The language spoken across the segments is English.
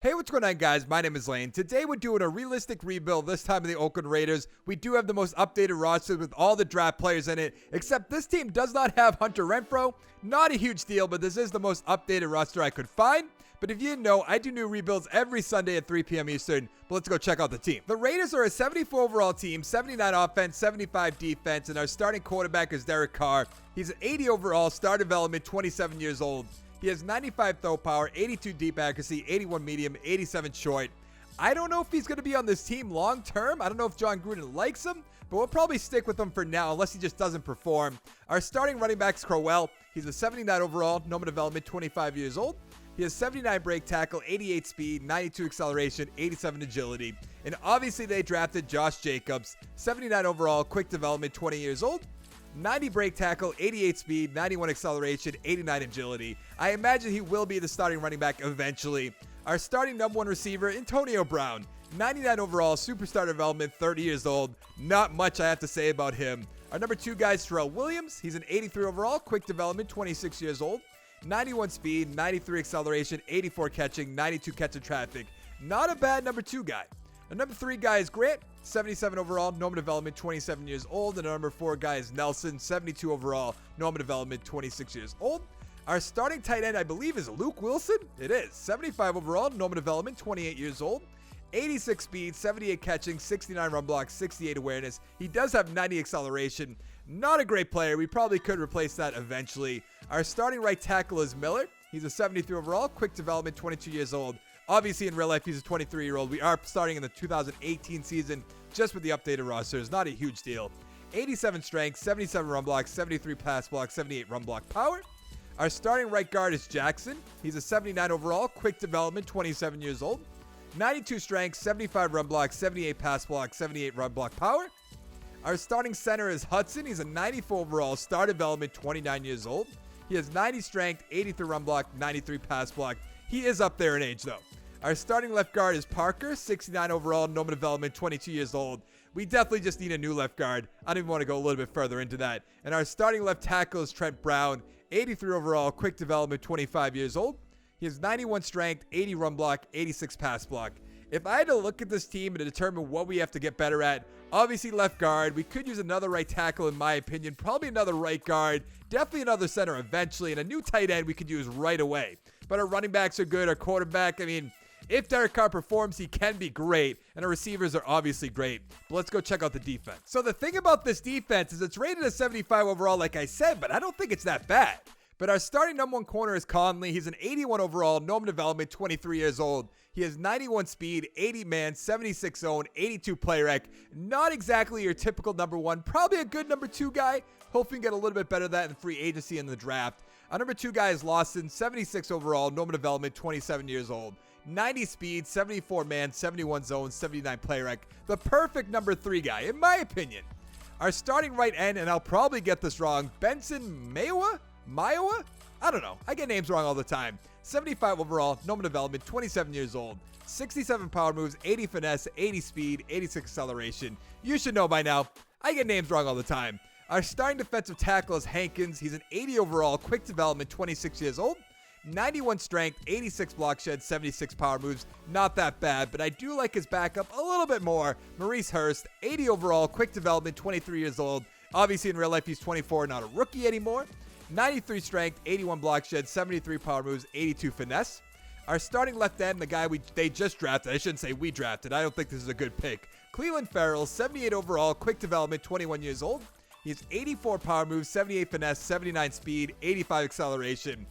Hey, what's going on, guys? My name is Lane. Today we're doing a realistic rebuild, this time of the Oakland Raiders. We do have the most updated roster with all the draft players in it, except this team does not have Hunter Renfrow. Not a huge deal, but this is the most updated roster I could find. But if you didn't know, I do new rebuilds every Sunday at 3 p.m. Eastern. But let's go check out the team. The Raiders are a 74 overall team, 79 offense, 75 defense, and our starting quarterback is Derek Carr. He's an 80 overall, star development, 27 years old. He has 95 throw power, 82 deep accuracy, 81 medium, 87 short. I don't know if he's going to be on this team long term. I don't know if John Gruden likes him, but we'll probably stick with him for now unless he just doesn't perform. Our starting running back is Crowell. He's a 79 overall, normal development, 25 years old. He has 79 break tackle, 88 speed, 92 acceleration, 87 agility. And obviously they drafted Josh Jacobs, 79 overall, quick development, 20 years old. 90 break tackle, 88 speed, 91 acceleration, 89 agility. I imagine he will be the starting running back eventually. Our starting number one receiver, Antonio Brown, 99 overall, superstar development, 30 years old. Not much I have to say about him. Our number two guy is Terrell Williams. He's an 83 overall, quick development, 26 years old. 91 speed, 93 acceleration, 84 catching, 92 catch in traffic. Not a bad number two guy. Our number three guy is Grant, 77 overall, normal development, 27 years old. And our number four guy is Nelson, 72 overall, normal development, 26 years old. Our starting tight end, I believe, is Luke Wilson. It is 75 overall, normal development, 28 years old. 86 speed, 78 catching, 69 run block, 68 awareness. He does have 90 acceleration. Not a great player. We probably could replace that eventually. Our starting right tackle is Miller. He's a 73 overall, quick development, 22 years old. Obviously, in real life, he's a 23-year-old. We are starting in the 2018 season just with the updated rosters. Not a huge deal. 87 strength, 77 run block, 73 pass block, 78 run block power. Our starting right guard is Jackson. He's a 79 overall, quick development, 27 years old. 92 strength, 75 run block, 78 pass block, 78 run block power. Our starting center is Hudson. He's a 94 overall, star development, 29 years old. He has 90 strength, 83 run block, 93 pass block. He is up there in age, though. Our starting left guard is Parker, 69 overall, normal development, 22 years old. We definitely just need a new left guard. I don't even want to go a little bit further into that. And our starting left tackle is Trent Brown, 83 overall, quick development, 25 years old. He has 91 strength, 80 run block, 86 pass block. If I had to look at this team and determine what we have to get better at, obviously left guard. We could use another right tackle in my opinion, probably another right guard, definitely another center eventually, and a new tight end we could use right away. But our running backs are good, our quarterback, I mean, if Derek Carr performs, he can be great, and our receivers are obviously great. But let's go check out the defense. So the thing about this defense is it's rated as 75 overall, like I said, but I don't think it's that bad. But our starting number one corner is Conley. He's an 81 overall, normal development, 23 years old. He has 91 speed, 80 man, 76 zone, 82 play rec. Not exactly your typical number one. Probably a good number two guy. Hopefully we can get a little bit better than that in free agency in the draft. Our number two guy is Lawson, 76 overall, normal development, 27 years old. 90 speed, 74 man, 71 zone, 79 play rec. The perfect number three guy, in my opinion. Our starting right end, and I'll probably get this wrong, Benson Mayowa? I don't know. I get names wrong all the time. 75 overall, normal development, 27 years old. 67 power moves, 80 finesse, 80 speed, 86 acceleration. You should know by now. I get names wrong all the time. Our starting defensive tackle is Hankins. He's an 80 overall, quick development, 26 years old. 91 strength, 86 block shed, 76 power moves. Not that bad, but I do like his backup a little bit more. Maurice Hurst, 80 overall, quick development, 23 years old. Obviously in real life he's 24, not a rookie anymore. 93 strength, 81 block shed, 73 power moves, 82 finesse. Our starting left end, the guy they just drafted, I shouldn't say we drafted, I don't think this is a good pick. Cleveland Farrell, 78 overall, quick development, 21 years old. He has 84 power moves, 78 finesse, 79 speed, 85 acceleration.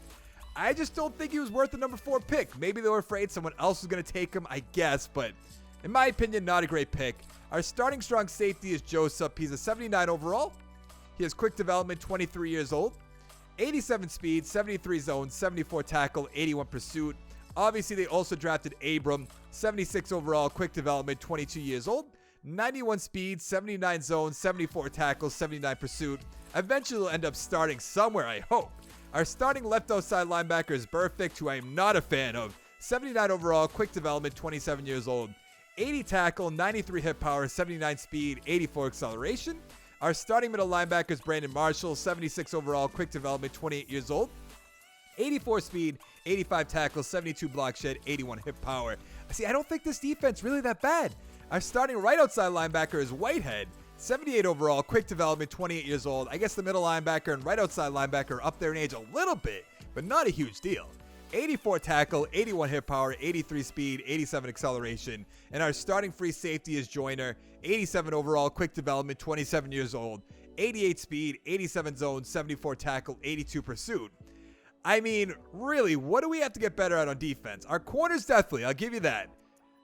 I just don't think he was worth the number 4 pick. Maybe they were afraid someone else was going to take him, I guess, but in my opinion, not a great pick. Our starting strong safety is Joseph. He's a 79 overall. He has quick development, 23 years old. 87 speed, 73 zone, 74 tackle, 81 pursuit. Obviously, they also drafted Abram, 76 overall, quick development, 22 years old. 91 speed, 79 zone, 74 tackle, 79 pursuit. Eventually, he'll end up starting somewhere, I hope. Our starting left outside linebacker is Burfict, who I am not a fan of. 79 overall, quick development, 27 years old. 80 tackle, 93 hit power, 79 speed, 84 acceleration. Our starting middle linebacker is Brandon Marshall, 76 overall, quick development, 28 years old. 84 speed, 85 tackles, 72 block shed, 81 hit power. See, I don't think this defense really that bad. Our starting right outside linebacker is Whitehead. 78 overall, quick development, 28 years old. I guess the middle linebacker and right outside linebacker are up there in age a little bit, but not a huge deal. 84 tackle, 81 hit power, 83 speed, 87 acceleration. And our starting free safety is Joyner. 87 overall, quick development, 27 years old. 88 speed, 87 zone, 74 tackle, 82 pursuit. I mean, really, what do we have to get better at on defense? Our corners definitely, I'll give you that.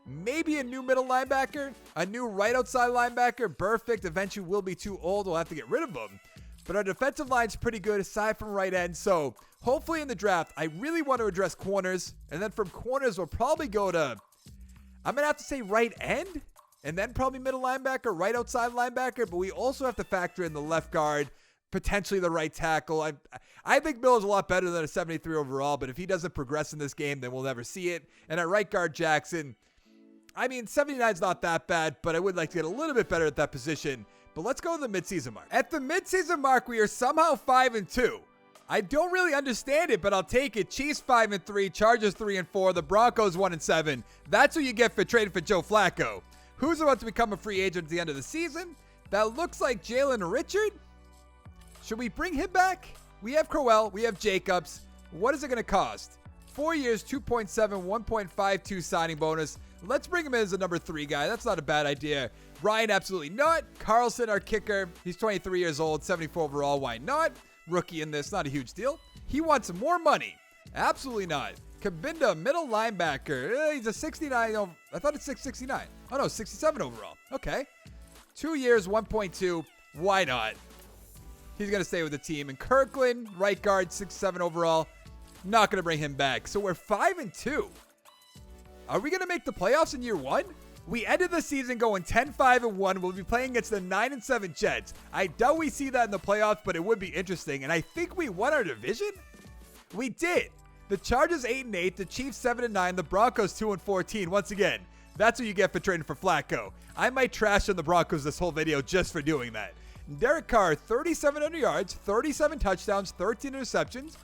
Maybe a new middle linebacker, a new right outside linebacker. Perfect. Eventually will be too old. We'll have to get rid of him. But our defensive line's pretty good aside from right end. So hopefully in the draft, I really want to address corners. And then from corners, we'll probably go to, I'm going to have to say right end. And then probably middle linebacker, right outside linebacker. But we also have to factor in the left guard, potentially the right tackle. I think Miller's a lot better than a 73 overall. But if he doesn't progress in this game, then we'll never see it. And at right guard, Jackson, I mean, 79 is not that bad, but I would like to get a little bit better at that position. But let's go to the midseason mark. At the midseason mark, we are somehow 5-2. I don't really understand it, but I'll take it. Chiefs 5-3, Chargers 3-4, the Broncos 1-7. That's what you get for trading for Joe Flacco. Who's about to become a free agent at the end of the season? That looks like Jalen Richard. Should we bring him back? We have Crowell, we have Jacobs. What is it going to cost? 4 years, 2.7, 1.52 signing bonus. Let's bring him in as a number 3 guy. That's not a bad idea. Ryan, absolutely not. Carlson, our kicker. He's 23 years old, 74 overall. Why not? Rookie in this, not a huge deal. He wants more money. Absolutely not. Kabinda, middle linebacker. He's a 69. I thought it's 669. Oh, no, 67 overall. Okay. 2 years, 1.2. Why not? He's going to stay with the team. And Kirkland, right guard, 6'7 overall. Not going to bring him back. So we're 5-2. Are we going to make the playoffs in year 1? We ended the season going 10-5-1. We'll be playing against the 9-7 Jets. I doubt we see that in the playoffs, but it would be interesting. And I think we won our division? We did. The Chargers 8-8, the Chiefs 7-9, the Broncos 2-14. Once again, that's what you get for trading for Flacco. I might trash on the Broncos this whole video just for doing that. Derek Carr, 3,700 yards, 37 touchdowns, 13 interceptions.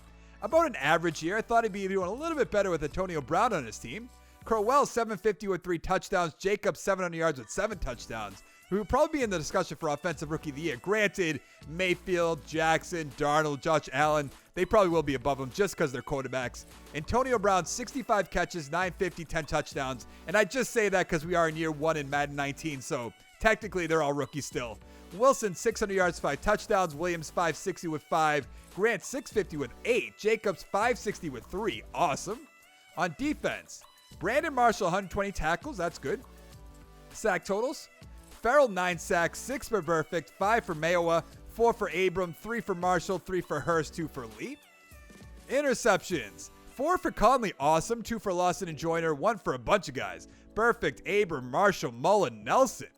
About an average year. I thought he'd be doing a little bit better with Antonio Brown on his team. Crowell, 750 with 3 touchdowns. Jacobs, 700 yards with 7 touchdowns. Who will probably be in the discussion for Offensive Rookie of the Year. Granted, Mayfield, Jackson, Darnold, Josh Allen, they probably will be above him just because they're quarterbacks. Antonio Brown, 65 catches, 950, 10 touchdowns. And I just say that because we are in year 1 in Madden 19, so technically they're all rookies still. Wilson, 600 yards, 5 touchdowns. Williams, 560 with 5. Grant, 650 with 8. Jacobs, 560 with 3. Awesome. On defense, Brandon Marshall, 120 tackles. That's good. Sack totals. Farrell, 9 sacks, 6 for Perfect, 5 for Mayowa, 4 for Abram, 3 for Marshall, 3 for Hurst, 2 for Lee. Interceptions. 4 for Conley, awesome. 2 for Lawson and Joyner, 1 for a bunch of guys. Perfect, Abram, Marshall, Mullen, Nelson.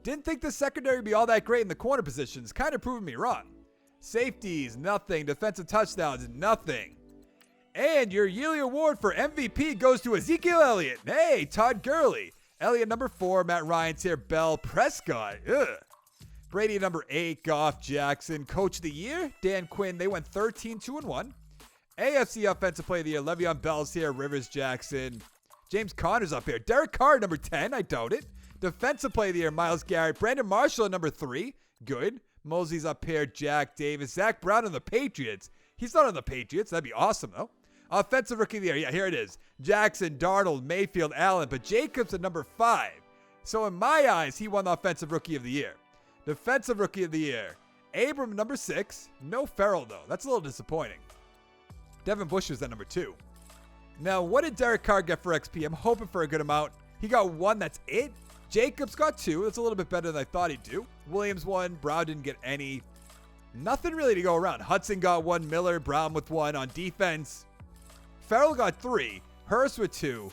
Didn't think the secondary would be all that great in the corner positions. Kind of proving me wrong. Safeties, nothing. Defensive touchdowns, nothing. And your yearly award for MVP goes to Ezekiel Elliott. Hey, Todd Gurley. Elliott, number 4. Matt Ryan's here. Bell, Prescott. Ugh. Brady, number 8. Goff, Jackson. Coach of the Year, Dan Quinn. They went 13-2-1. AFC Offensive Player of the Year, Le'Veon Bell's here. Rivers, Jackson. James Conner's up here. Derek Carr, number 10. I doubt it. Defensive Player of the Year, Myles Garrett. Brandon Marshall at number 3. Good. Mosey's up here. Jack Davis. Zach Brown on the Patriots. He's not on the Patriots. That'd be awesome, though. Offensive Rookie of the Year. Yeah, here it is. Jackson, Darnold, Mayfield, Allen. But Jacobs at number 5. So in my eyes, he won the Offensive Rookie of the Year. Defensive Rookie of the Year. Abram, number 6. No Farrell, though. That's a little disappointing. Devin Bush was at number 2. Now, what did Derek Carr get for XP? I'm hoping for a good amount. He got 1. That's it. Jacobs got 2. That's a little bit better than I thought he'd do. Williams 1. Brown didn't get any. Nothing really to go around. Hudson got 1. Miller, Brown with 1 on defense. Farrell got 3. Hurst with 2.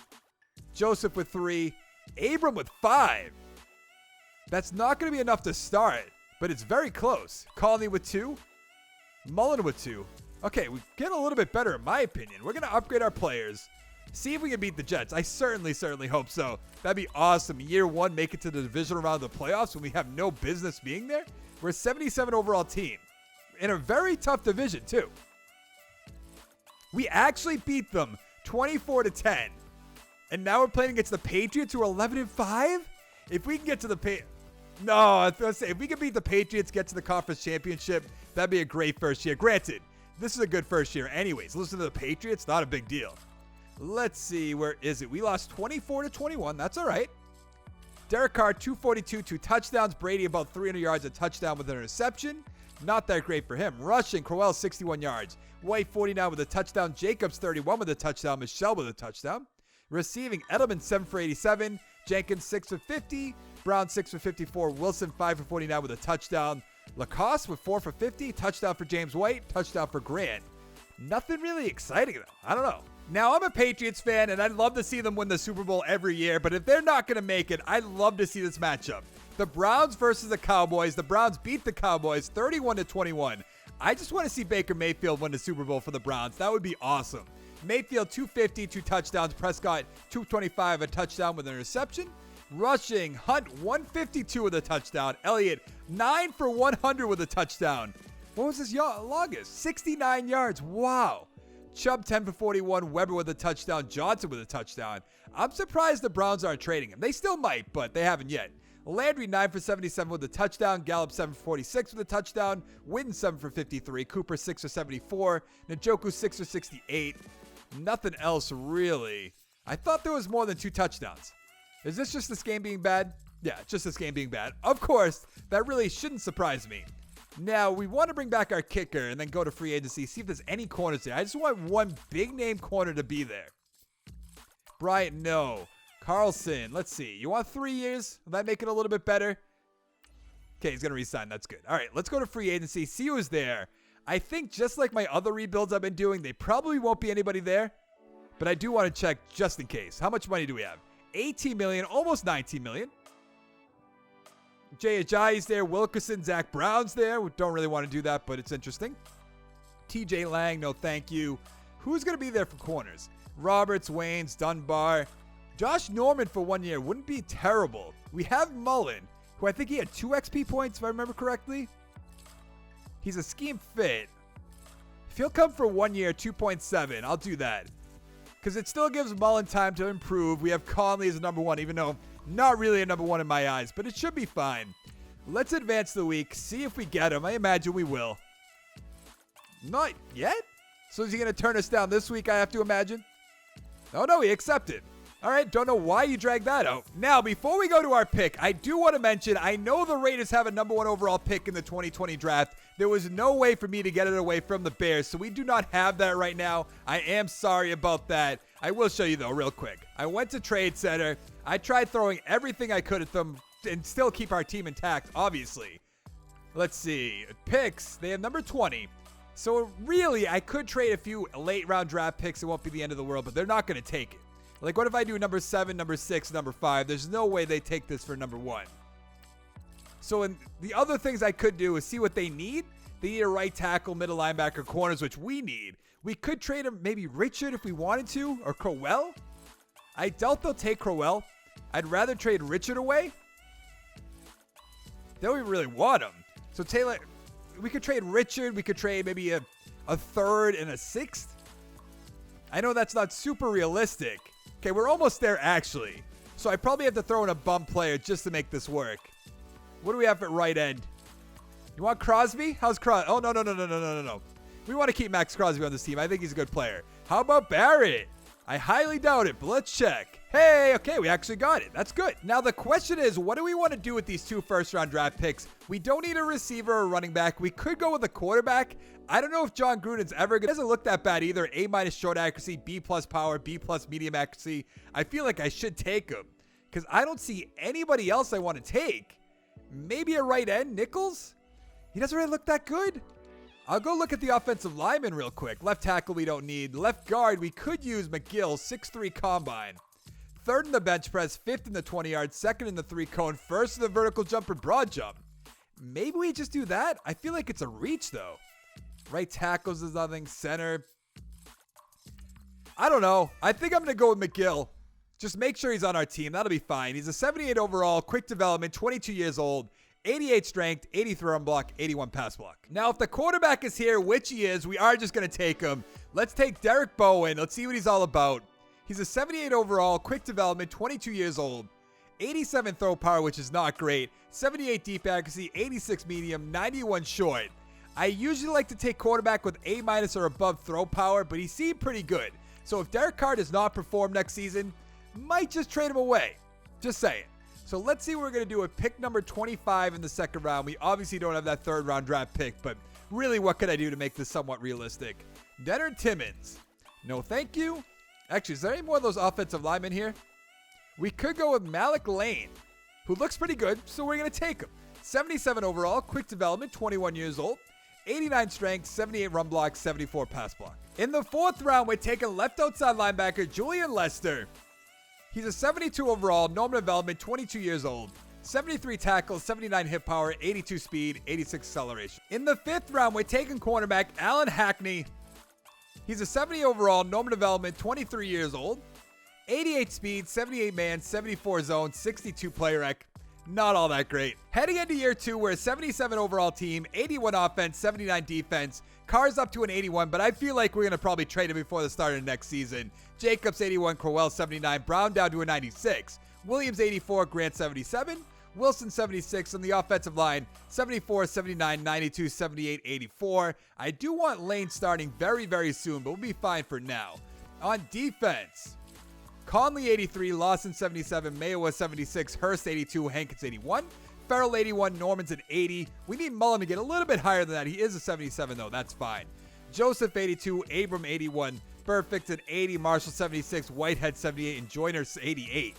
Joseph with 3. Abram with 5. That's not going to be enough to start, but it's very close. Conley with 2. Mullen with 2. Okay, we get a little bit better in my opinion. We're going to upgrade our players. See if we can beat the Jets. I certainly hope so. That'd be awesome. Year 1, make it to the divisional round of the playoffs when we have no business being there. We're a 77 overall team in a very tough division too. We actually beat them 24-10. And now we're playing against the Patriots, who are 11-5? If we can get to the No, I was going to say, if we can beat the Patriots, get to the conference championship, that'd be a great first year. Granted, this is a good first year anyways. Listen to the Patriots, not a big deal. Let's see, where is it? We lost 24-21. That's all right. Derek Carr, 242, 2 touchdowns. Brady, about 300 yards, a touchdown with an interception. Not that great for him. Rushing, Crowell, 61 yards. White, 49 with a touchdown. Jacobs, 31 with a touchdown. Michelle with a touchdown. Receiving, Edelman, 7 for 87. Jenkins, 6 for 50. Brown, 6 for 54. Wilson, 5 for 49 with a touchdown. Lacoste with 4 for 50. Touchdown for James White. Touchdown for Grant. Nothing really exciting, though. I don't know. Now, I'm a Patriots fan, and I'd love to see them win the Super Bowl every year, but if they're not going to make it, I'd love to see this matchup. The Browns versus the Cowboys. The Browns beat the Cowboys 31-21. I just want to see Baker Mayfield win the Super Bowl for the Browns. That would be awesome. Mayfield, 250, 2 touchdowns. Prescott, 225, a touchdown with an interception. Rushing, Hunt, 152 with a touchdown. Elliott, 9 for 100 with a touchdown. What was his longest? 69 yards. Wow. Chubb, 10 for 41. Weber with a touchdown. Johnson with a touchdown. I'm surprised the Browns aren't trading him. They still might, but they haven't yet. Landry, 9 for 77 with a touchdown. Gallup, 7 for 46 with a touchdown. Witten, 7 for 53. Cooper, 6 for 74. Njoku, 6 for 68. Nothing else, really. I thought there was more than 2 touchdowns. Is this just this game being bad? Yeah, just this game being bad. Of course, that really shouldn't surprise me. Now, we want to bring back our kicker and then go to free agency, see if there's any corners there. I just want one big-name corner to be there. Bryant, no. Carlson, let's see. You want 3 years? Will that make it a little bit better? Okay, he's going to resign. That's good. All right, let's go to free agency, see who's there. I think just like my other rebuilds I've been doing, they probably won't be anybody there. But I do want to check just in case. How much money do we have? 18 million, almost 19 million. Jay Ajayi's there. Wilkerson, Zach Brown's there. We don't really want to do that, but it's interesting. TJ Lang, no thank you. Who's going to be there for corners? Roberts, Waynes, Dunbar. Josh Norman for 1 year wouldn't be terrible. We have Mullen, who I think he had 2 XP points, if I remember correctly. He's a scheme fit. If he'll come for 1 year, 2.7, I'll do that. Because it still gives Mullen time to improve. We have Conley as a number 1, even though not really a number 1 in my eyes, but it should be fine. Let's advance the week, see if we get him. I imagine we will. Not yet? So is he going to turn us down this week, I have to imagine? Oh, no, he accepted. All right, don't know why you dragged that out. Now, before we go to our pick, I do want to mention, I know the Raiders have a number 1 overall pick in the 2020 draft. There was no way for me to get it away from the Bears, so we do not have that right now. I am sorry about that. I will show you, though, real quick. I went to Trade Center. I tried throwing everything I could at them and still keep our team intact, obviously. Let's see. Picks, they have number 20. So, really, I could trade a few late-round draft picks. It won't be the end of the world, but they're not going to take it. Like, what if I do number 7, number 6, number 5? There's no way they take this for number 1. So, in the other things I could do is see what they need. They need a right tackle, middle linebacker, corners, which we need. We could trade him maybe Richard if we wanted to, or Crowell. I doubt they'll take Crowell. I'd rather trade Richard away. They don't even really want him. So, Taylor, we could trade Richard. We could trade maybe a 3rd and a 6th. I know that's not super realistic. Okay, we're almost there, actually. So I probably have to throw in a bum player just to make this work. What do we have at right end? You want Crosby? How's Crosby? Oh, no. We want to keep Max Crosby on this team. I think he's a good player. How about Barrett? I highly doubt it, but let's check. Hey, okay, we actually got it. That's good. Now, the question is, what do we want to do with these 2 first-round draft picks? We don't need a receiver or running back. We could go with a quarterback. I don't know if John Gruden's ever going to. Doesn't look that bad either. A- short accuracy, B+ power, B+ medium accuracy. I feel like I should take him because I don't see anybody else I want to take. Maybe a right end, Nichols? He doesn't really look that good. I'll go look at the offensive lineman real quick. Left tackle we don't need. Left guard, we could use McGill, 6'3" combine. 3rd in the bench press, 5th in the 20-yard, 2nd in the 3-cone, 1st in the vertical jump and broad jump. Maybe we just do that? I feel like it's a reach, though. Right tackles is nothing. Center. I don't know. I think I'm going to go with McGill. Just make sure he's on our team. That'll be fine. He's a 78 overall, quick development, 22 years old. 88 strength, 83 run block, 81 pass block. Now, if the quarterback is here, which he is, we are just going to take him. Let's take Derek Bowen. Let's see what he's all about. He's a 78 overall, quick development, 22 years old. 87 throw power, which is not great. 78 deep accuracy, 86 medium, 91 short. I usually like to take quarterback with A- or above throw power, but he seemed pretty good. So if Derek Carr does not perform next season, might just trade him away. Just saying. So let's see what we're going to do with pick number 25 in the second round. We obviously don't have that third round draft pick, but really what could I do to make this somewhat realistic? Leonard Timmons. No thank you. Actually, is there any more of those offensive linemen here? We could go with Malik Lane, who looks pretty good, so we're going to take him. 77 overall, quick development, 21 years old. 89 strength, 78 run block, 74 pass block. In the fourth round, we're taking left outside linebacker Julian Lester. He's a 72 overall, normal development, 22 years old. 73 tackles, 79 hit power, 82 speed, 86 acceleration. In the fifth round, we're taking cornerback Alan Hackney. He's a 70 overall, normal development, 23 years old. 88 speed, 78 man, 74 zone, 62 player rec. Not all that great. Heading into year 2, we're a 77 overall team, 81 offense, 79 defense. Carr's up to an 81, but I feel like we're going to probably trade him before the start of next season. Jacobs 81, Crowell 79, Brown down to a 96. Williams 84, Grant 77. Wilson 76 on the offensive line, 74, 79, 92, 78, 84. I do want Lane starting very, very soon, but we'll be fine for now. On defense, Conley 83, Lawson 77, Mayowa 76, Hurst 82, Hankins 81, Farrell 81, Norman's an 80. We need Mullen to get a little bit higher than that. He is a 77 though, that's fine. Joseph 82, Abram 81, Perfect an 80, Marshall 76, Whitehead 78, and Joyner 88.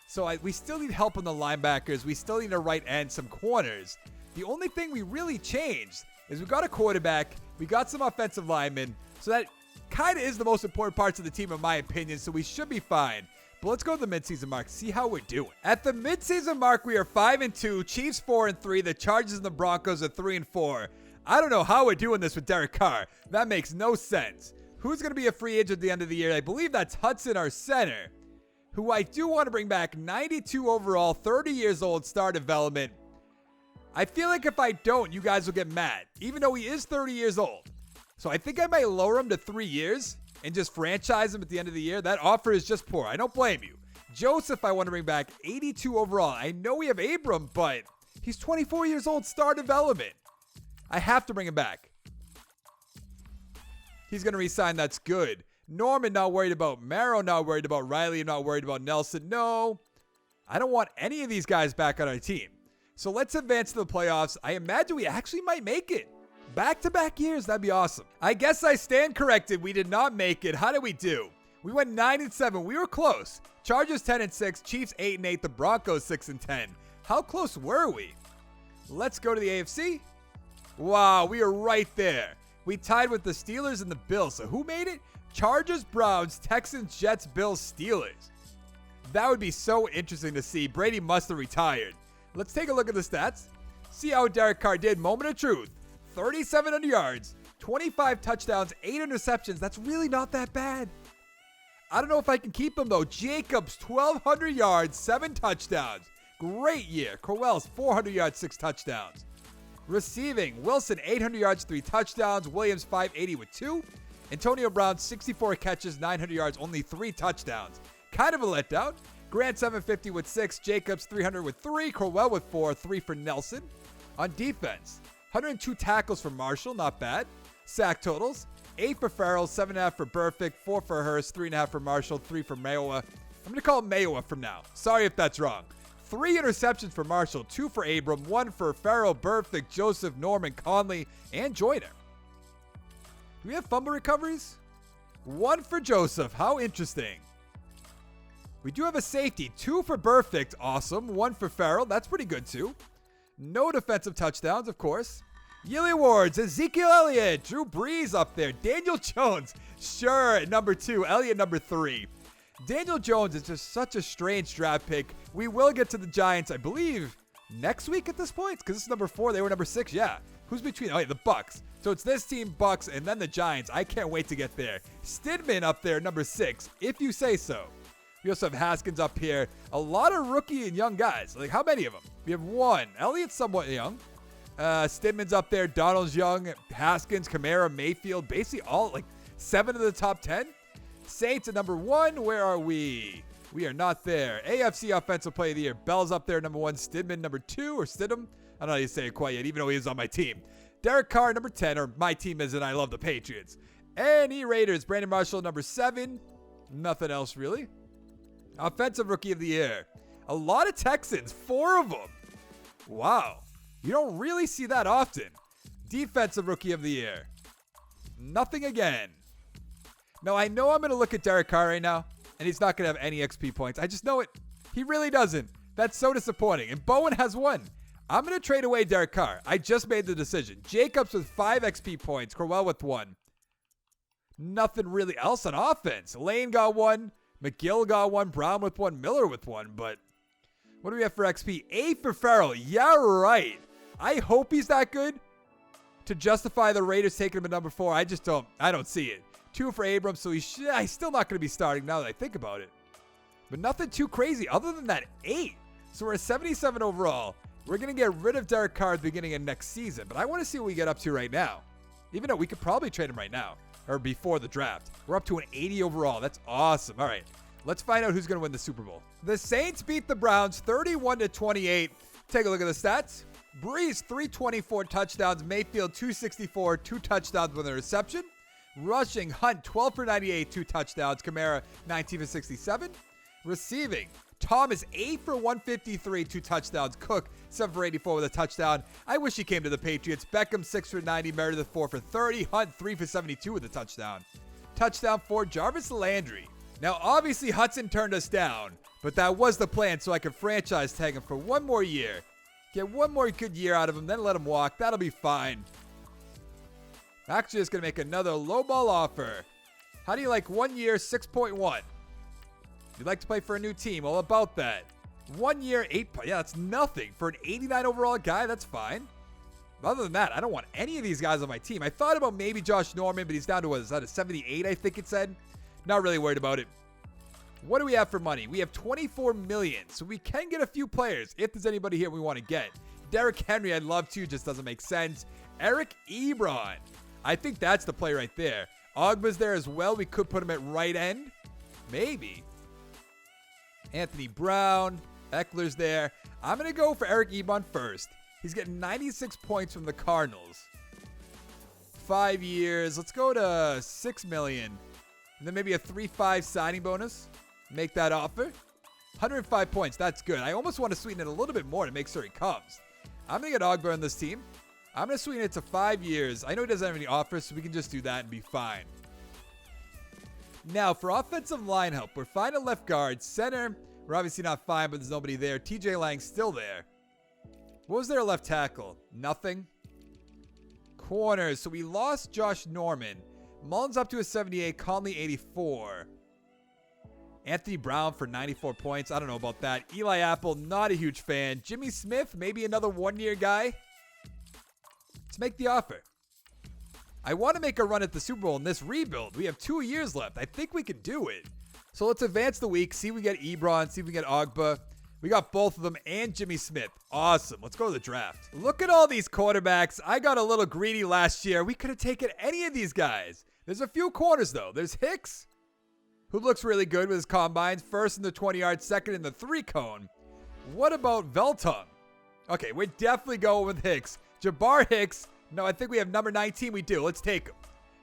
So we still need help on the linebackers. We still need a right end, some corners. The only thing we really changed is we got a quarterback, we got some offensive linemen, so that kind of is the most important parts of the team in my opinion, so we should be fine. But let's go to the midseason mark, see how we're doing. At the midseason mark, we are 5-2, Chiefs 4-3, the Chargers and the Broncos are 3-4. I don't know how we're doing this with Derek Carr. That makes no sense. Who's going to be a free agent at the end of the year? I believe that's Hudson, our center, who I do want to bring back. 92 overall, 30 years old, star development. I feel like if I don't, you guys will get mad, even though he is 30 years old. So I think I might lower him to 3 years and just franchise him at the end of the year. That offer is just poor. I don't blame you. Joseph, I want to bring back 82 overall. I know we have Abram, but he's 24 years old, star development. I have to bring him back. He's going to resign. That's good. Norman, not worried about. Marrow, not worried about. Riley, not worried about. Nelson, no. I don't want any of these guys back on our team. So let's advance to the playoffs. I imagine we actually might make it. Back-to-back years, that'd be awesome. I guess I stand corrected. We did not make it. How did we do? We went 9-7. We were close. Chargers 10-6. Chiefs 8-8. The Broncos 6-10. How close were we? Let's go to the AFC. Wow, we are right there. We tied with the Steelers and the Bills. So who made it? Chargers, Browns, Texans, Jets, Bills, Steelers. That would be so interesting to see. Brady must have retired. Let's take a look at the stats. See how Derek Carr did. Moment of truth. 3,700 yards, 25 touchdowns, 8 interceptions. That's really not that bad. I don't know if I can keep him though. Jacobs, 1,200 yards, 7 touchdowns. Great year. Crowell's 400 yards, 6 touchdowns. Receiving, Wilson 800 yards, 3 touchdowns. Williams 580 with 2. Antonio Brown 64 catches, 900 yards, only 3 touchdowns. Kind of a letdown. Grant 750 with 6. Jacobs 300 with 3. Crowell with 4. 3 for Nelson. On defense, 102 tackles for Marshall, not bad. Sack totals, 8 for Farrell, 7.5 for Burfict, 4 for Hurst, 3.5 for Marshall, 3 for Mayowa. I'm going to call him Mayowa from now. Sorry if that's wrong. 3 interceptions for Marshall, 2 for Abram, 1 for Farrell, Burfict, Joseph, Norman, Conley, and Joyner. Do we have fumble recoveries? 1 for Joseph. How interesting. We do have a safety. 2 for Burfict. Awesome. 1 for Farrell. That's pretty good too. No defensive touchdowns, of course. Yearly awards. Ezekiel Elliott. Drew Brees up there. Daniel Jones. Sure, at number 2. Elliott number 3. Daniel Jones is just such a strange draft pick. We will get to the Giants, I believe, next week at this point. Because this is number 4. They were number 6. Yeah. Who's between? Oh, yeah, the Bucks. So it's this team, Bucks, and then the Giants. I can't wait to get there. Stidman up there, number 6, if you say so. We also have Haskins up here. A lot of rookie and young guys. Like, how many of them? We have one. Elliott's somewhat young. Stidman's up there. Donald's young. Haskins, Kamara, Mayfield. Basically all, like, 7 of the top 10. Saints at number 1. Where are we? We are not there. AFC Offensive Player of the Year. Bell's up there, number 1. Stidman, number 2. Or Stidham. I don't know how you say it quite yet, even though he was on my team. Derek Carr, number 10. Or my team is, and I love the Patriots. And Raiders. Brandon Marshall, number 7. Nothing else, really. Offensive Rookie of the Year. A lot of Texans. 4 of them. Wow. You don't really see that often. Defensive Rookie of the Year. Nothing again. Now, I know I'm going to look at Derek Carr right now, and he's not going to have any XP points. I just know it. He really doesn't. That's so disappointing. And Bowen has 1. I'm going to trade away Derek Carr. I just made the decision. Jacobs with 5 XP points. Crowell with 1. Nothing really else on offense. Lane got 1. McGill got 1. Brown with 1. Miller with 1. But what do we have for XP? 8 for Farrell. Yeah, right. I hope he's that good to justify the Raiders taking him at number 4. I don't see it. 2 for Abrams, so he's still not going to be starting now that I think about it. But nothing too crazy other than that 8. So we're at 77 overall. We're going to get rid of Derek Carr at the beginning of next season. But I want to see what we get up to right now. Even though we could probably trade him right now. Or before the draft. We're up to an 80 overall. That's awesome. All right. Let's find out who's going to win the Super Bowl. The Saints beat the Browns 31-28. Take a look at the stats. Breeze, 324 touchdowns. Mayfield, 264, 2 touchdowns with a reception. Rushing, Hunt, 12 for 98, 2 touchdowns. Kamara, 19 for 67. Receiving, Thomas, 8 for 153, 2 touchdowns. Cook, 7 for 84 with a touchdown. I wish he came to the Patriots. Beckham, 6 for 90. Meredith, 4 for 30. Hunt, 3 for 72 with a touchdown. Touchdown for Jarvis Landry. Now, obviously, Hudson turned us down, but that was the plan so I could franchise tag him for 1 more year. Get 1 more good year out of him, then let him walk. That'll be fine. Actually, just going to make another lowball offer. How do you like 1 year, 6.1? You'd like to play for a new team. All about that. 1 year, 8. Yeah, that's nothing. For an 89 overall guy, that's fine. But other than that, I don't want any of these guys on my team. I thought about maybe Josh Norman, but he's down to, what is that, a 78, I think it said? Not really worried about it. What do we have for money? We have 24 million, so we can get a few players if there's anybody here we want to get. Derrick Henry, I'd love to, just doesn't make sense. Eric Ebron. I think that's the play right there. Ogba's there as well. We could put him at right end. Maybe. Anthony Brown. Eckler's there. I'm going to go for Eric Ebron first. He's getting 96 points from the Cardinals. 5 years. Let's go to 6 million. And then maybe a 3-5 signing bonus. Make that offer. 105 points. That's good. I almost want to sweeten it a little bit more to make sure he comes. I'm going to get Ogba on this team. I'm going to sweeten it to 5 years. I know he doesn't have any offers, so we can just do that and be fine. Now, for offensive line help, we're fine at left guard. Center, we're obviously not fine, but there's nobody there. TJ Lang's still there. What was their left tackle? Nothing. Corners. So we lost Josh Norman. Mullins up to a 78. Conley, 84. Anthony Brown for 94 points. I don't know about that. Eli Apple, not a huge fan. Jimmy Smith, maybe another 1-year guy. Let's make the offer. I want to make a run at the Super Bowl in this rebuild. We have 2 years left. I think we can do it. So let's advance the week. See if we get Ebron. See if we get Ogba. We got both of them and Jimmy Smith. Awesome. Let's go to the draft. Look at all these quarterbacks. I got a little greedy last year. We could have taken any of these guys. There's a few corners, though. There's Hicks, who looks really good with his combines. First in the 20-yard, second in the 3-cone. What about Velton? Okay, we're definitely going with Hicks. Jabbar Hicks. No, I think we have number 19. We do. Let's take him.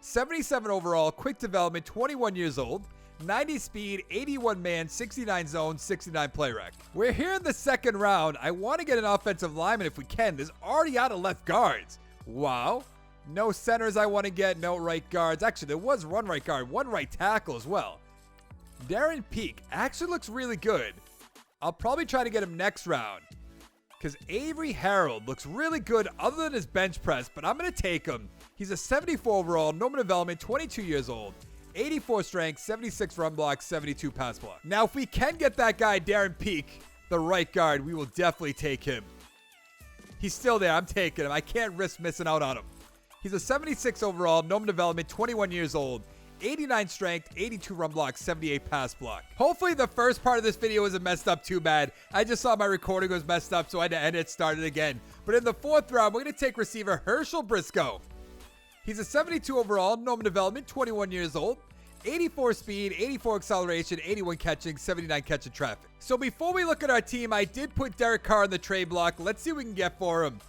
77 overall, quick development, 21 years old. 90 speed, 81 man, 69 zone, 69 play rec. We're here in the second round. I want to get an offensive lineman if we can. There's already out of left guards. Wow. No centers I want to get. No right guards. Actually, there was one right guard, one right tackle as well. Darren Peak actually looks really good. I'll probably try to get him next round because Avery Harold looks really good other than his bench press, but I'm going to take him. He's a 74 overall, normal development, 22 years old. 84 strength, 76 run block, 72 pass block. Now, if we can get that guy, Darren Peak, the right guard, we will definitely take him. He's still there. I'm taking him. I can't risk missing out on him. He's a 76 overall, normal development, 21 years old. 89 strength, 82 run block, 78 pass block. Hopefully the first part of this video isn't messed up too bad. I just saw my recording was messed up, so I had to end it, start it again. But in the 4th round, we're going to take receiver Herschel Briscoe. He's a 72 overall, Norman development, 21 years old. 84 speed, 84 acceleration, 81 catching, 79 catching traffic. So before we look at our team, I did put Derek Carr on the trade block. Let's see what we can get for him.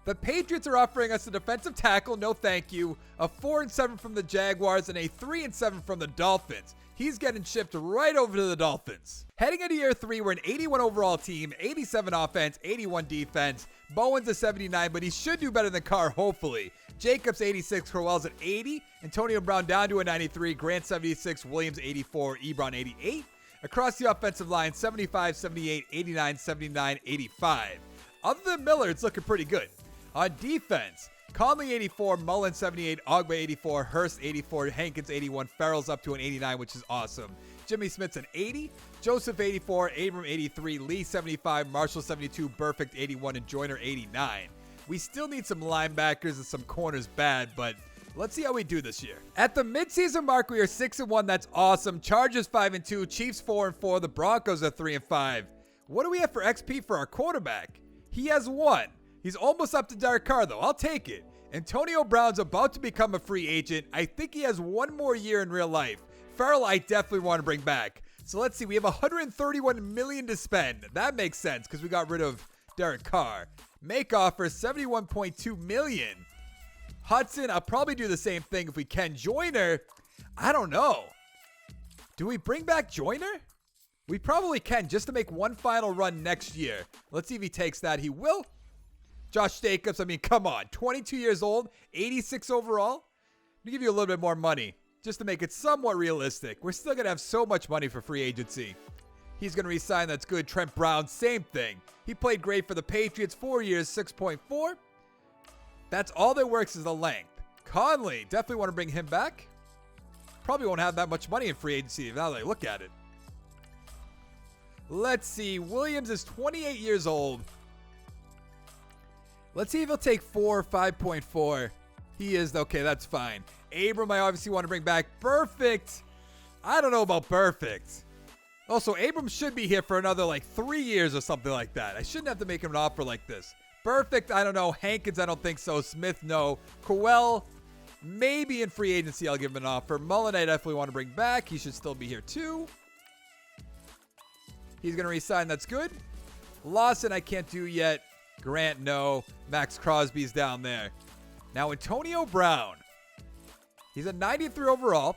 The Patriots are offering us a defensive tackle, no thank you, a 4-7 from the Jaguars, and a 3-7 from the Dolphins. He's getting shipped right over to the Dolphins. Heading into year 3, we're an 81 overall team, 87 offense, 81 defense. Bowen's a 79, but he should do better than Carr, hopefully. Jacobs 86, Crowell's at 80, Antonio Brown down to a 93, Grant 76, Williams 84, Ebron 88. Across the offensive line, 75, 78, 89, 79, 85. Other than Miller, it's looking pretty good. On defense, Conley 84, Mullen 78, Ogba 84, Hurst 84, Hankins 81, Farrell's up to an 89, which is awesome. Jimmy Smith's an 80, Joseph 84, Abram 83, Lee 75, Marshall 72, Burfict 81, and Joyner 89. We still need some linebackers and some corners bad, but let's see how we do this year. At the midseason mark, we are 6-1. That's awesome. Chargers 5-2, Chiefs 4-4, the Broncos are 3-5. What do we have for XP for our quarterback? He has 1. He's almost up to Derek Carr, though. I'll take it. Antonio Brown's about to become a free agent. I think he has 1 more year in real life. Farrell, I definitely want to bring back. So let's see. We have $131 million to spend. That makes sense because we got rid of Derek Carr. Make offer $71.2 million. Hudson, I'll probably do the same thing if we can. Joyner, I don't know. Do we bring back Joyner? We probably can just to make one final run next year. Let's see if he takes that. He will. Josh Jacobs, I mean, come on. 22 years old, 86 overall. I'll give you a little bit more money just to make it somewhat realistic. We're still going to have so much money for free agency. He's going to resign. That's good. Trent Brown, same thing. He played great for the Patriots. 4 years, 6.4. That's all that works is the length. Conley, definitely want to bring him back. Probably won't have that much money in free agency now that I look at it. Let's see. Williams is 28 years old. Let's see if he'll take 4 or 5.4. He is. Okay, that's fine. Abram, I obviously want to bring back. Perfect. I don't know about perfect. Also, Abram should be here for another 3 years or something like that. I shouldn't have to make him an offer like this. Perfect, I don't know. Hankins, I don't think so. Smith, no. Crowell, maybe in free agency I'll give him an offer. Mullen, I definitely want to bring back. He should still be here too. He's going to resign. That's good. Lawson, I can't do yet. Grant, no. Max Crosby's down there. Now, Antonio Brown. He's a 93 overall.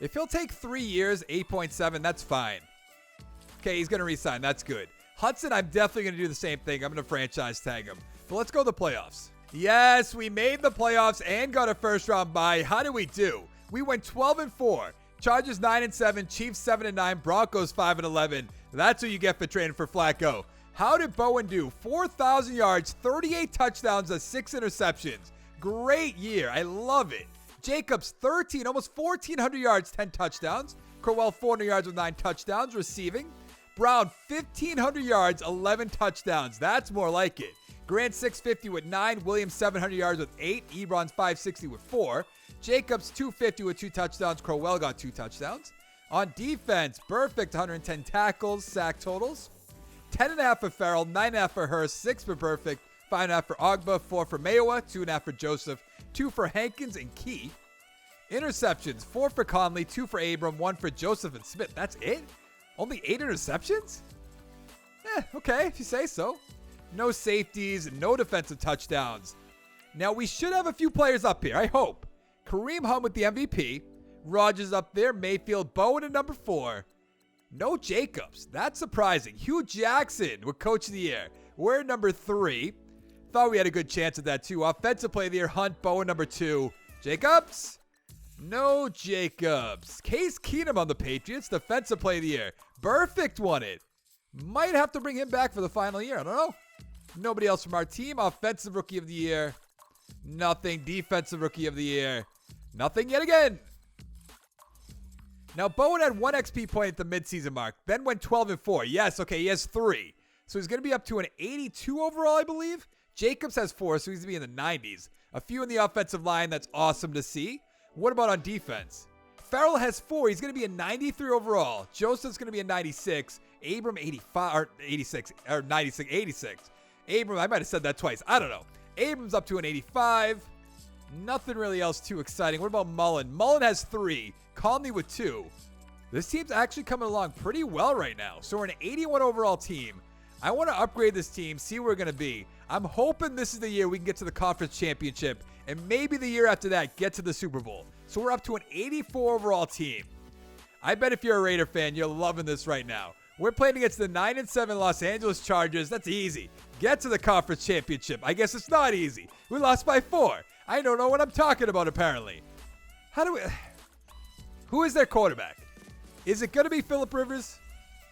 If he'll take 3 years, 8.7, that's fine. Okay, he's going to resign. That's good. Hudson, I'm definitely going to do the same thing. I'm going to franchise tag him. But let's go to the playoffs. Yes, we made the playoffs and got a first-round bye. How did we do? We went 12-4. Chargers 9-7. Chiefs 7-9. Broncos 5-11. That's what you get for trading for Flacco. How did Bowen do? 4,000 yards, 38 touchdowns, and 6 interceptions. Great year. I love it. Jacobs, 13, almost 1,400 yards, 10 touchdowns. Crowell, 400 yards with 9 touchdowns. Receiving. Brown, 1,500 yards, 11 touchdowns. That's more like it. Grant, 650 with 9. Williams, 700 yards with 8. Ebron's 560 with 4. Jacobs, 250 with 2 touchdowns. Crowell got 2 touchdowns. On defense, perfect 110 tackles, sack totals. 10.5 for Farrell, 9.5 for Hurst, 6 for Perfect, 5.5 for Ogba, 4 for Mayowa, 2.5 for Joseph, 2 for Hankins and Key. Interceptions, 4 for Conley, 2 for Abram, 1 for Joseph and Smith. That's it? Only 8 interceptions? Okay, if you say so. No safeties, no defensive touchdowns. Now, we should have a few players up here, I hope. Kareem Hunt with the MVP. Rodgers up there. Mayfield, Bowen at number 4. No Jacobs. That's surprising. Hugh Jackson with Coach of the Year. We're at number 3. Thought we had a good chance at that too. Offensive Player of the Year, Hunt, Bowen number 2. Jacobs? No Jacobs. Case Keenum on the Patriots. Defensive Player of the Year. Perfect won it. Might have to bring him back for the final year. I don't know. Nobody else from our team. Offensive Rookie of the Year. Nothing. Defensive Rookie of the Year. Nothing yet again. Now, Bowen had 1 XP point at the midseason mark. Then went 12-4. Yes, okay, he has 3. So he's going to be up to an 82 overall, I believe. Jacobs has 4, so he's going to be in the 90s. A few in the offensive line. That's awesome to see. What about on defense? Farrell has 4. He's going to be a 93 overall. Joseph's going to be a 96. Abram 85 or 86 or 96, 86. Abram, I might have said that twice. I don't know. Abram's up to an 85. Nothing really else too exciting. What about Mullen? Mullen has 3. Conley with 2. This team's actually coming along pretty well right now. So we're an 81 overall team. I want to upgrade this team, see where we're going to be. I'm hoping this is the year we can get to the conference championship, and maybe the year after that, get to the Super Bowl. So we're up to an 84 overall team. I bet if you're a Raider fan, you're loving this right now. We're playing against the 9-7 Los Angeles Chargers. That's easy. Get to the conference championship. I guess it's not easy. We lost by 4. I don't know what I'm talking about, apparently. Who is their quarterback? Is it going to be Phillip Rivers?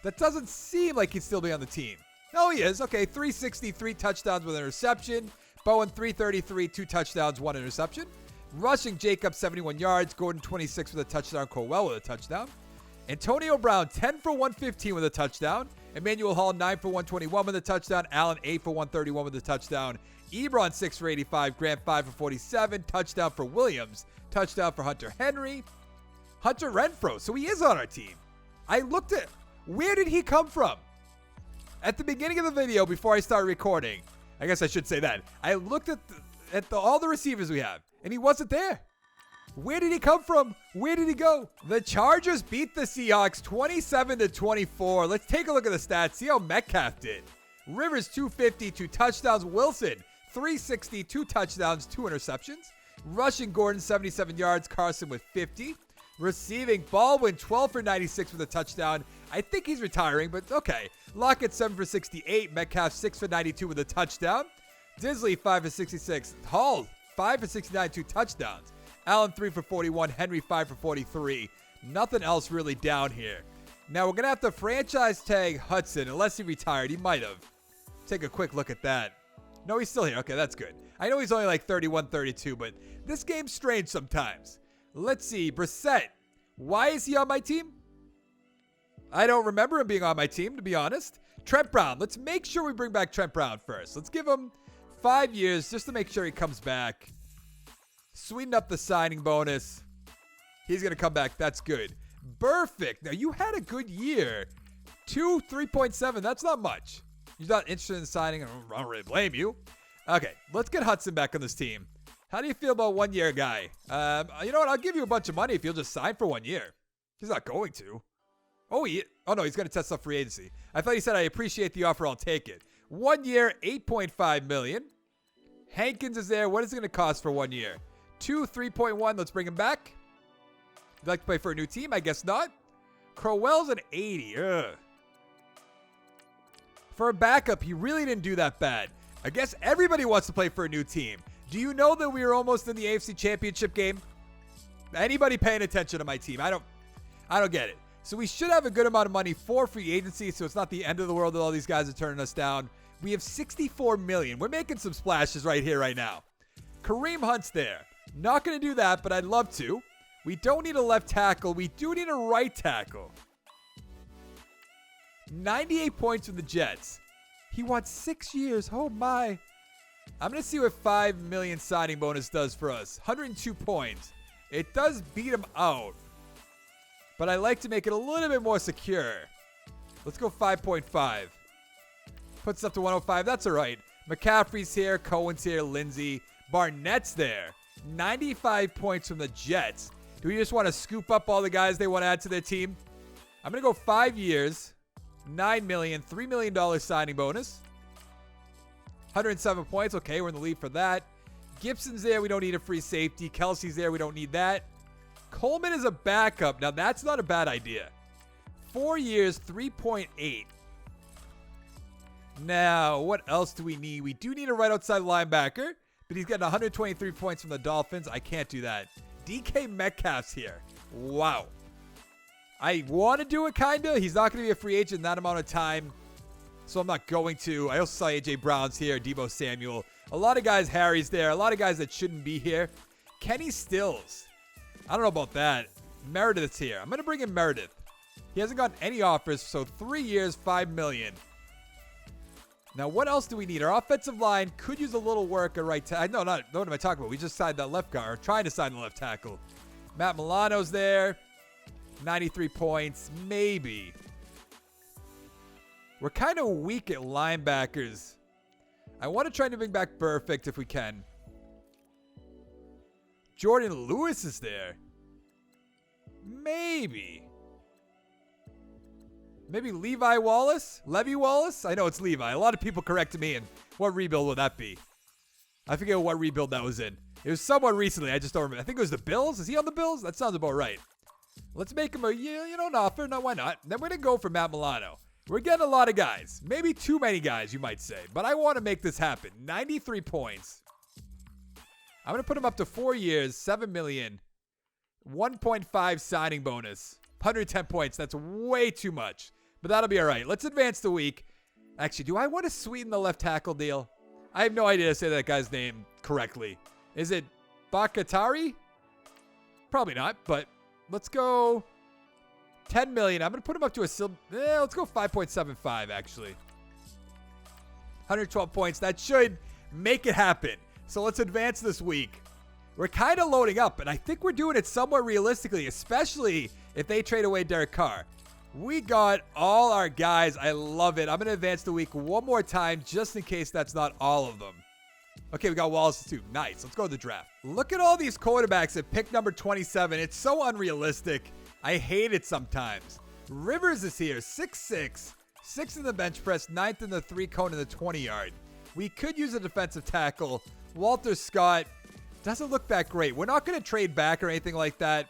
That doesn't seem like he'd still be on the team. No, he is. Okay, 363 touchdowns with an interception. Bowen, 333, 2 touchdowns, 1 interception. Rushing, Jacobs, 71 yards. Gordon, 26 with a touchdown. Colwell with a touchdown. Antonio Brown, 10 for 115 with a touchdown. Emmanuel Hall, 9 for 121 with a touchdown. Allen, 8 for 131 with a touchdown. Ebron, 6 for 85. Grant, 5 for 47. Touchdown for Williams. Touchdown for Hunter Henry. Hunter Renfrow. So he is on our team. I looked at, where did he come from? At the beginning of the video, before I started recording, I guess I should say that, I looked at all the receivers we have, and he wasn't there. Where did he come from? Where did he go? The Chargers beat the Seahawks 27-24. Let's take a look at the stats. See how Metcalf did. Rivers, 250, 2 touchdowns. Wilson, 360, 2 touchdowns, 2 interceptions. Rushing, Gordon, 77 yards. Carson with 50. Receiving, Baldwin, 12 for 96 with a touchdown. I think he's retiring, but okay. Lockett, 7 for 68. Metcalf, 6 for 92 with a touchdown. Disley, 5 for 66. Hall, 5 for 69, 2 touchdowns. Allen, 3 for 41. Henry, 5 for 43. Nothing else really down here. Now, we're going to have to franchise tag Hudson, unless he retired. He might have. Take a quick look at that. No, he's still here. Okay, that's good. I know he's only like 31, 32, but this game's strange sometimes. Let's see. Brissett. Why is he on my team? I don't remember him being on my team, to be honest. Trent Brown. Let's make sure we bring back Trent Brown first. Let's give him 5 years just to make sure he comes back. Sweeten up the signing bonus. He's going to come back. That's good. Perfect. Now, you had a good year. 3.7. That's not much. You're not interested in signing. I don't really blame you. Okay, let's get Hudson back on this team. How do you feel about 1 year guy? You know what? I'll give you a bunch of money if you'll just sign for 1 year. He's not going to. Oh, no, he's going to test up free agency. I thought he said, I appreciate the offer. I'll take it. 1 year, $8.5 million. Hankins is there. What is it going to cost for 1 year? 3.1. Let's bring him back. You'd like to play for a new team? I guess not. Crowell's an 80. Ugh. For a backup, he really didn't do that bad. I guess everybody wants to play for a new team. Do you know that we were almost in the AFC Championship game? Anybody paying attention to my team? I don't get it. So we should have a good amount of money for free agency, so it's not the end of the world that all these guys are turning us down. We have $64 million. We're making some splashes right here, right now. Kareem Hunt's there. Not going to do that, but I'd love to. We don't need a left tackle. We do need a right tackle. 98 points from the Jets. He wants 6 years. Oh, my. I'm going to see what $5 million signing bonus does for us. 102 points. It does beat him out. But I like to make it a little bit more secure. Let's go 5.5. Puts up to 105. That's all right. McCaffrey's here. Cohen's here. Lindsey. Barnett's there. 95 points from the Jets. Do we just want to scoop up all the guys they want to add to their team? I'm going to go 5 years. $9 million. $3 million signing bonus. 107 points. Okay, we're in the lead for that. Gibson's there. We don't need a free safety. Kelsey's there. We don't need that. Coleman is a backup. Now, that's not a bad idea. 4 years, 3.8. Now, what else do we need? We do need a right outside linebacker, but he's getting 123 points from the Dolphins. I can't do that. DK Metcalf's here. Wow. I want to do it, kind of. He's not going to be a free agent in that amount of time, so I'm not going to. I also saw A.J. Brown's here, Deebo Samuel. A lot of guys, Harry's there. A lot of guys that shouldn't be here. Kenny Stills. I don't know about that. Meredith's here. I'm going to bring in Meredith. He hasn't gotten any offers, so 3 years, $5 million. Now, what else do we need? Our offensive line could use a little work at right tackle. No, what am I talking about? We just signed that left guard, or trying to sign the left tackle. Matt Milano's there. 93 points. Maybe. We're kind of weak at linebackers. I want to try to bring back Perfect if we can. Jordan Lewis is there. Maybe Levi Wallace? Levy Wallace? I know it's Levi. A lot of people corrected me. And what rebuild would that be? I forget what rebuild that was in. It was somewhat recently. I just don't remember. I think it was the Bills. Is he on the Bills? That sounds about right. Let's make him an offer. No, why not? Then we're going to go for Matt Milano. We're getting a lot of guys. Maybe too many guys, you might say. But I want to make this happen. 93 points. I'm going to put him up to 4 years, $7 million. 1.5 signing bonus. 110 points. That's way too much. But that'll be all right. Let's advance the week. Actually, do I want to sweeten the left tackle deal? I have no idea to say that guy's name correctly. Is it Bakatari? Probably not, but let's go 10 million. I'm going to put him up to let's go 5.75 actually. 112 points. That should make it happen. So let's advance this week. We're kind of loading up, and I think we're doing it somewhat realistically, especially if they trade away Derek Carr. We got all our guys. I love it. I'm going to advance the week one more time just in case that's not all of them. Okay, we got Wallace too. Nice. Let's go to the draft. Look at all these quarterbacks at pick number 27. It's so unrealistic. I hate it sometimes. Rivers is here. 6'6". 6th in the bench press. 9th in the 3-cone and the 20-yard. We could use a defensive tackle. Walter Scott doesn't look that great. We're not going to trade back or anything like that.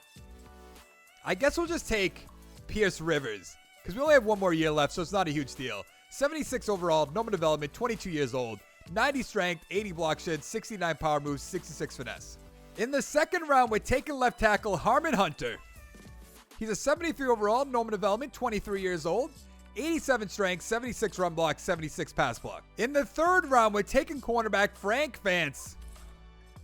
I guess we'll just take Pierce Rivers because we only have one more year left, so it's not a huge deal. 76 overall, normal development, 22 years old, 90 strength, 80 block shed, 69 power moves, 66 finesse. In the second round, we're taking left tackle Harmon Hunter. He's a 73 overall, normal development, 23 years old, 87 strength, 76 run block, 76 pass block. In the third round, we're taking cornerback Frank Vance.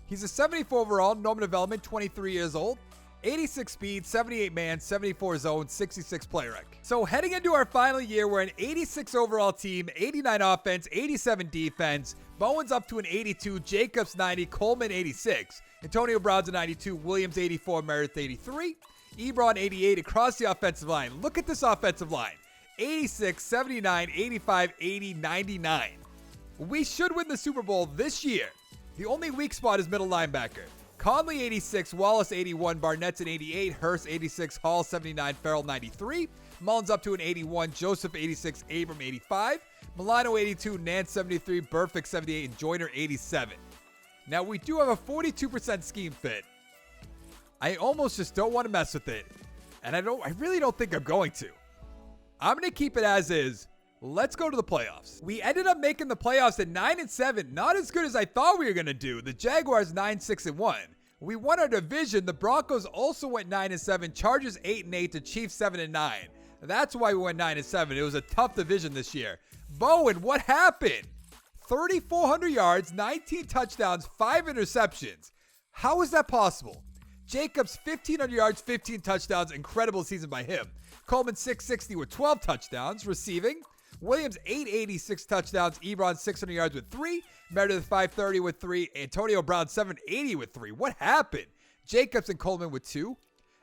He's a 74 overall, normal development, 23 years old, 86 speed, 78 man, 74 zone, 66 play rec. So heading into our final year, we're an 86 overall team, 89 offense, 87 defense. Bowen's up to an 82, Jacobs 90, Coleman 86, Antonio Brown's a 92, Williams 84, Meredith 83, Ebron 88 across the offensive line. Look at this offensive line. 86, 79, 85, 80, 99. We should win the Super Bowl this year. The only weak spot is middle linebacker. Conley 86, Wallace 81, Barnett's an 88, Hurst 86, Hall 79, Farrell 93, Mullins up to an 81, Joseph 86, Abram 85, Milano 82, Nance 73, Burfict 78, and Joyner 87. Now we do have a 42% scheme fit. I almost just don't want to mess with it, and I really don't think I'm going to. I'm going to keep it as is. Let's go to the playoffs. We ended up making the playoffs at 9-7. Not as good as I thought we were going to do. The Jaguars 9-6-1. We won our division. The Broncos also went 9-7. Chargers 8-8. The Chiefs 7-9. That's why we went 9-7. It was a tough division this year. Bowen, what happened? 3,400 yards, 19 touchdowns, 5 interceptions. How is that possible? Jacobs 1,500 yards, 15 touchdowns. Incredible season by him. Coleman 660 with 12 touchdowns receiving. Williams 886 touchdowns. Ebron 600 yards with 3. Meredith 530 with 3. Antonio Brown 780 with 3. What happened? Jacobs and Coleman with 2.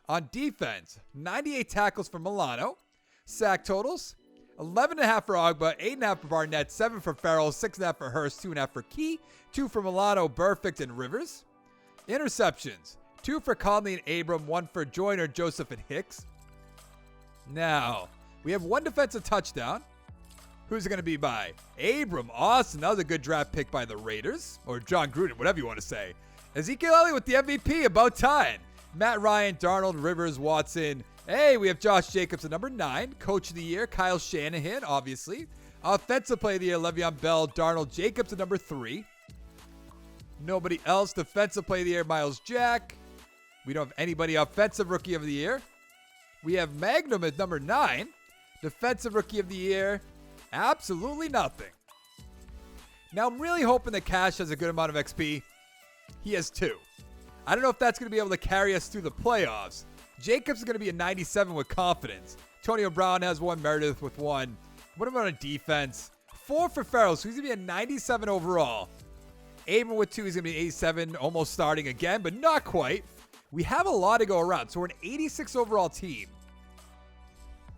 On defense, 98 tackles for Milano. Sack totals, 11.5 for Ogba, 8.5 for Barnett, 7 for Farrell, 6.5 for Hurst, 2.5 for Key, 2 for Milano, Burfict, and Rivers. Interceptions, 2 for Conley and Abram, 1 for Joyner, Joseph, and Hicks. Now, we have 1 defensive touchdown. Who's it going to be by? Abram Austin. That was a good draft pick by the Raiders. Or John Gruden, whatever you want to say. Ezekiel Elliott with the MVP. About time. Matt Ryan, Darnold, Rivers, Watson. Hey, we have Josh Jacobs at number 9. Coach of the year, Kyle Shanahan, obviously. Offensive player of the year, Le'Veon Bell. Darnold, Jacobs at number 3. Nobody else. Defensive player of the year, Miles Jack. We don't have anybody offensive rookie of the year. We have Magnum at number 9. Defensive rookie of the year. Absolutely nothing. Now, I'm really hoping that Cash has a good amount of XP. He has 2. I don't know if that's going to be able to carry us through the playoffs. Jacobs is going to be a 97 with confidence. Antonio Brown has 1. Meredith with 1. What about on defense? 4 for Farrell, so he's going to be a 97 overall. Abram with 2, he's going to be 87, almost starting again, but not quite. We have a lot to go around. So we're an 86 overall team.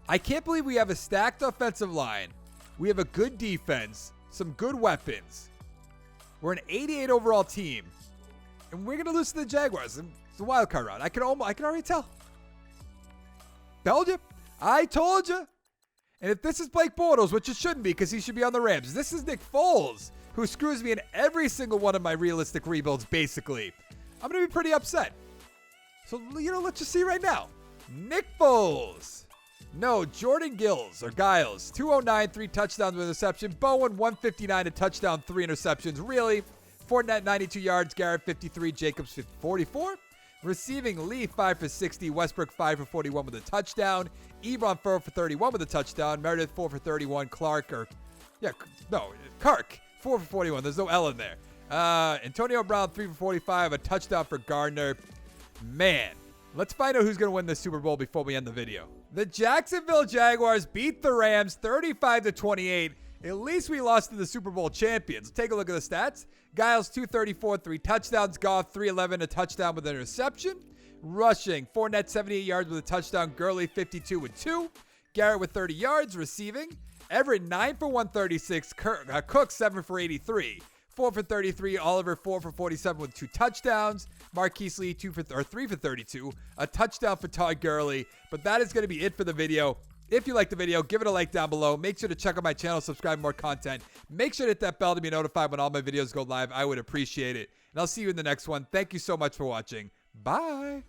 I can't believe we have a stacked offensive line. We have a good defense, some good weapons. We're an 88 overall team. And we're going to lose to the Jaguars. It's a wild card round. I can already tell. Told you. I told you. And if this is Blake Bortles, which it shouldn't be because he should be on the Rams, this is Nick Foles, who screws me in every single one of my realistic rebuilds, basically. I'm going to be pretty upset. So, let's just see right now. Nick Foles. No, Jordan Giles. 209, 3 touchdowns with interception. Bowen, 159, a touchdown, 3 interceptions. Really? Fournette, 92 yards. Garrett, 53. Jacobs, 44. Receiving, Lee, 5 for 60. Westbrook, 5 for 41 with a touchdown. Ebron, 4 for 31 with a touchdown. Meredith, 4 for 31. Kark, 4 for 41. There's no L in there. Antonio Brown, 3 for 45. A touchdown for Gardner. Man, let's find out who's going to win this Super Bowl before we end the video. The Jacksonville Jaguars beat the Rams 35-28. At least we lost to the Super Bowl champions. Take a look at the stats. Giles, 234, 3 touchdowns. Goff, 311, a touchdown with an interception. Rushing, Fournette, 78 yards with a touchdown. Gurley, 52 with 2. Garrett with 30 yards. Receiving, Everett, 9 for 136. Cook, 7 for 83. 4 for 33. Oliver, 4 for 47 with 2 touchdowns. Marquise Lee, 3 for 32. A touchdown for Todd Gurley. But that is going to be it for the video. If you like the video, give it a like down below. Make sure to check out my channel, subscribe for more content. Make sure to hit that bell to be notified when all my videos go live. I would appreciate it. And I'll see you in the next one. Thank you so much for watching. Bye.